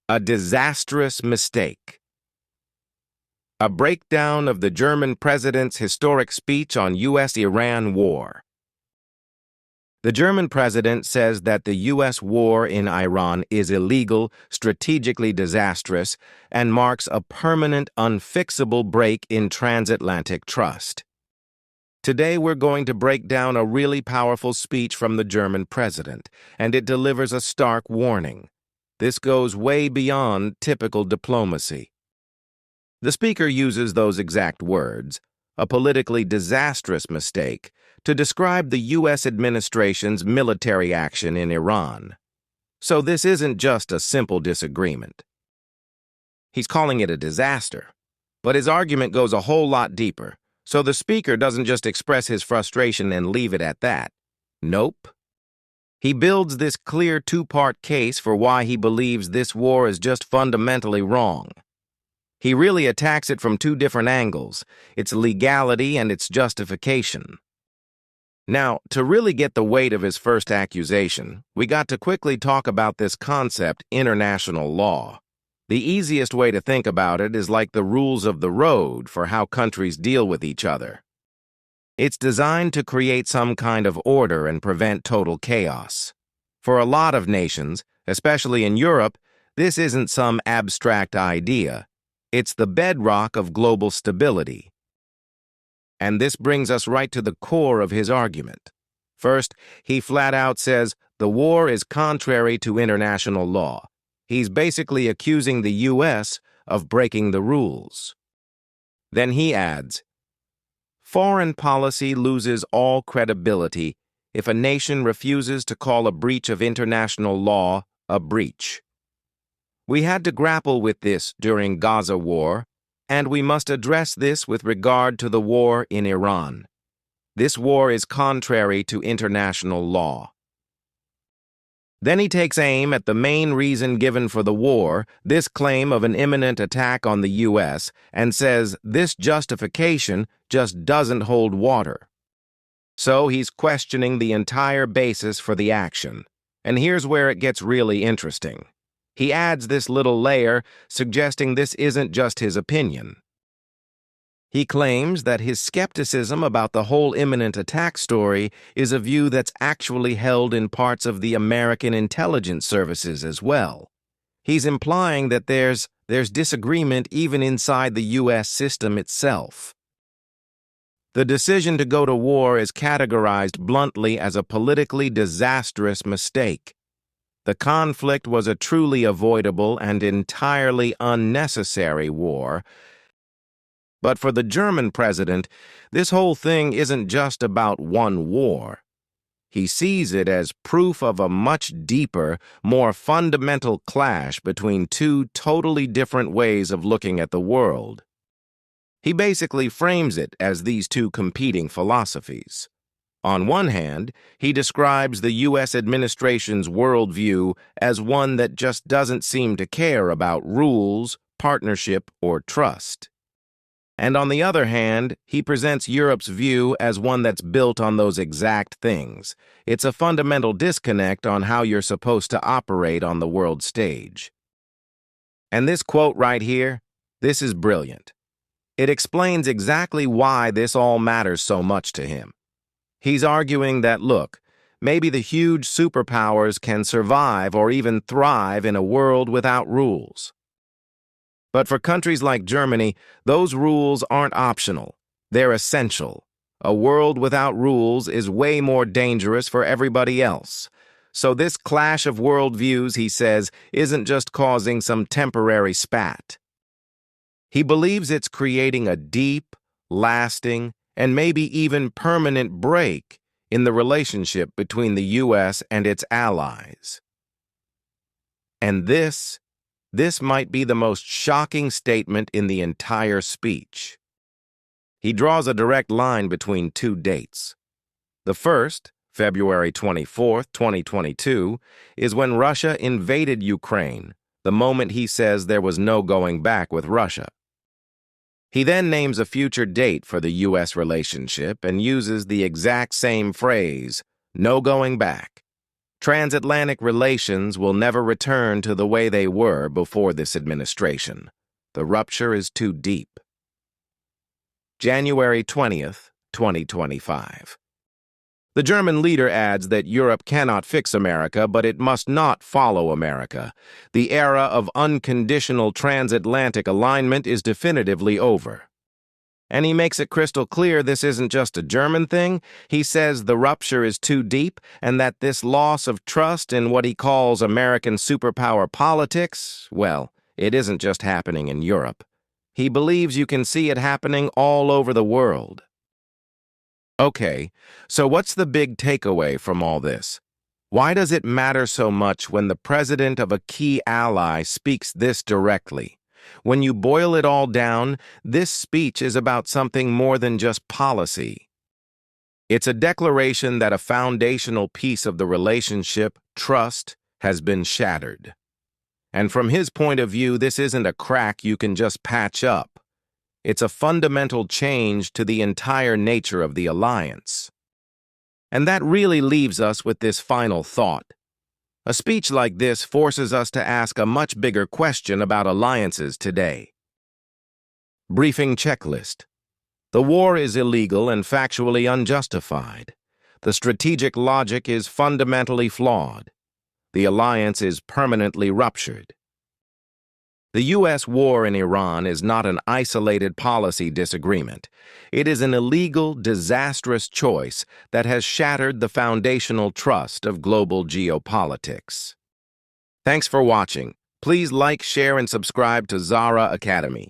A disastrous mistake. A breakdown of the German president's historic speech on U.S.-Iran war. The German president says that the U.S. war in Iran is illegal, strategically disastrous, and marks a permanent, unfixable break in transatlantic trust. Today we're going to break down a really powerful speech from the German president, and it delivers a stark warning. This goes way beyond typical diplomacy. The speaker uses those exact words, a politically disastrous mistake, to describe the U.S. administration's military action in Iran. So this isn't just a simple disagreement. He's calling it a disaster, but his argument goes a whole lot deeper, so the speaker doesn't just express his frustration and leave it at that. Nope. He builds this clear two-part case for why he believes this war is just fundamentally wrong. He really attacks it from two different angles, its legality and its justification. Now, to really get the weight of his first accusation, we got to quickly talk about this concept, international law. The easiest way to think about it is like the rules of the road for how countries deal with each other. It's designed to create some kind of order and prevent total chaos. For a lot of nations, especially in Europe, this isn't some abstract idea. It's the bedrock of global stability. And this brings us right to the core of his argument. First, he flat out says the war is contrary to international law. He's basically accusing the U.S. of breaking the rules. Then he adds, foreign policy loses all credibility if a nation refuses to call a breach of international law a breach. We had to grapple with this during Gaza war, and we must address this with regard to the war in Iran. This war is contrary to international law. Then he takes aim at the main reason given for the war, this claim of an imminent attack on the U.S., and says this justification just doesn't hold water. So he's questioning the entire basis for the action. And here's where it gets really interesting. He adds this little layer, suggesting this isn't just his opinion. He claims that his skepticism about the whole imminent attack story is a view that's actually held in parts of the American intelligence services as well. He's implying that there's disagreement even inside the U.S. system itself. The decision to go to war is categorized bluntly as a politically disastrous mistake. The conflict was a truly avoidable and entirely unnecessary war. But for the German president, this whole thing isn't just about one war. He sees it as proof of a much deeper, more fundamental clash between two totally different ways of looking at the world. He basically frames it as these two competing philosophies. On one hand, he describes the U.S. administration's worldview as one that just doesn't seem to care about rules, partnership, or trust. And on the other hand, he presents Europe's view as one that's built on those exact things. It's a fundamental disconnect on how you're supposed to operate on the world stage. And this quote right here, this is brilliant. It explains exactly why this all matters so much to him. He's arguing that, look, maybe the huge superpowers can survive or even thrive in a world without rules. But for countries like Germany, those rules aren't optional. They're essential. A world without rules is way more dangerous for everybody else. So this clash of worldviews, he says, isn't just causing some temporary spat. He believes it's creating a deep, lasting, and maybe even permanent break in the relationship between the U.S. and its allies. And this might be the most shocking statement in the entire speech. He draws a direct line between two dates. The first, February 24, 2022, is when Russia invaded Ukraine, the moment he says there was no going back with Russia. He then names a future date for the U.S. relationship and uses the exact same phrase, no going back. Transatlantic relations will never return to the way they were before this administration. The rupture is too deep. January 20th, 2025. The German leader adds that Europe cannot fix America, but it must not follow America. The era of unconditional transatlantic alignment is definitively over. And he makes it crystal clear this isn't just a German thing. He says the rupture is too deep and that this loss of trust in what he calls American superpower politics, well, it isn't just happening in Europe. He believes you can see it happening all over the world. Okay, so what's the big takeaway from all this? Why does it matter so much when the president of a key ally speaks this directly? When you boil it all down, this speech is about something more than just policy. It's a declaration that a foundational piece of the relationship, trust, has been shattered. And from his point of view, this isn't a crack you can just patch up. It's a fundamental change to the entire nature of the alliance. And that really leaves us with this final thought. A speech like this forces us to ask a much bigger question about alliances today. Briefing checklist. The war is illegal and factually unjustified. The strategic logic is fundamentally flawed. The alliance is permanently ruptured. The U.S. war in Iran is not an isolated policy disagreement. It is an illegal, disastrous choice that has shattered the foundational trust of global geopolitics. Thanks for watching. Please like, share, and subscribe to Zara Academy.